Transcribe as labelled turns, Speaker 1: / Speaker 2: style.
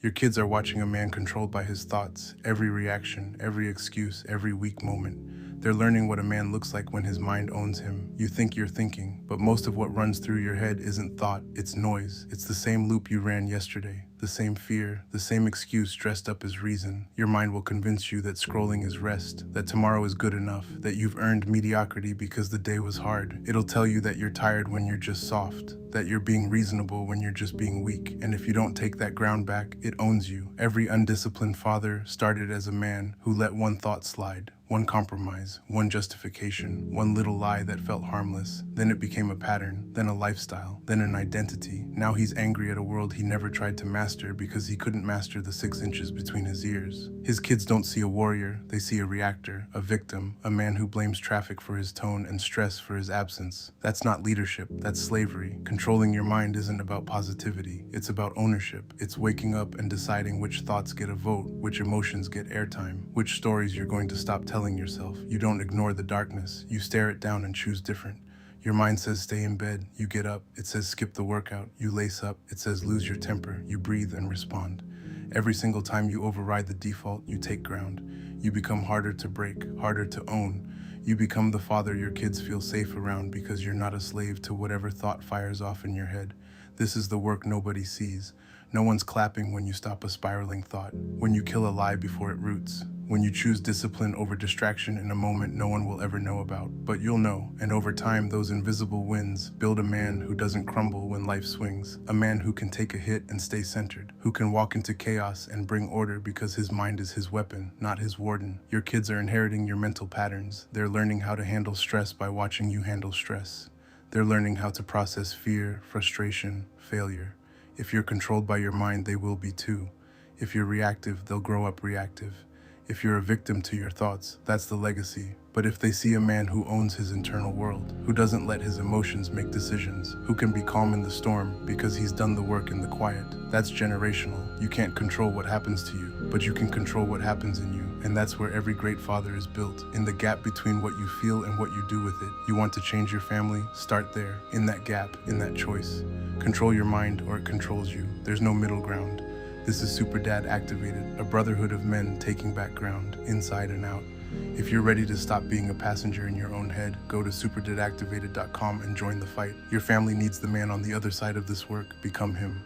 Speaker 1: Your kids are watching a man controlled by his thoughts, every reaction, every excuse, every weak moment. They're learning what a man looks like when his mind owns him. You think you're thinking, but most of what runs through your head isn't thought, it's noise. It's the same loop you ran yesterday, the same fear, the same excuse dressed up as reason. Your mind will convince you that scrolling is rest, that tomorrow is good enough, that you've earned mediocrity because the day was hard. It'll tell you that you're tired when you're just soft, that you're being reasonable when you're just being weak. And if you don't take that ground back, it owns you. Every undisciplined father started as a man who let one thought slide, one compromise, one justification, one little lie that felt harmless. Then it became a pattern, then a lifestyle, then an identity. Now he's angry at a world he never tried to master because he couldn't master the 6 inches between his ears. His kids don't see a warrior, they see a reactor, a victim, a man who blames traffic for his tone and stress for his absence. That's not leadership, that's slavery. Controlling your mind isn't about positivity, it's about ownership. It's waking up and deciding which thoughts get a vote, which emotions get airtime, which stories you're going to stop telling yourself. You don't ignore the darkness, you stare it down and choose different. Your mind says stay in bed, you get up. It says skip the workout, you lace up. It says lose your temper, you breathe and respond. Every single time you override the default, you take ground. You become harder to break, harder to own. You become the father your kids feel safe around because you're not a slave to whatever thought fires off in your head. This is the work nobody sees. No one's clapping when you stop a spiraling thought, when you kill a lie before it roots, when you choose discipline over distraction in a moment no one will ever know about. But you'll know, and over time those invisible wins build a man who doesn't crumble when life swings, a man who can take a hit and stay centered, who can walk into chaos and bring order because his mind is his weapon, not his warden. Your kids are inheriting your mental patterns. They're learning how to handle stress by watching you handle stress. They're learning how to process fear, frustration, failure. If you're controlled by your mind, they will be too. If you're reactive, they'll grow up reactive. If you're a victim to your thoughts, that's the legacy. But if they see a man who owns his internal world, who doesn't let his emotions make decisions, who can be calm in the storm because he's done the work in the quiet, that's generational. You can't control what happens to you, but you can control what happens in you. And that's where every great father is built, in the gap between what you feel and what you do with it. You want to change your family? Start there, in that gap, in that choice. Control your mind or it controls you. There's no middle ground. This is SuperDad Activated, a brotherhood of men taking back ground, inside and out. If you're ready to stop being a passenger in your own head, go to superdadactivated.com and join the fight. Your family needs the man on the other side of this work. Become him.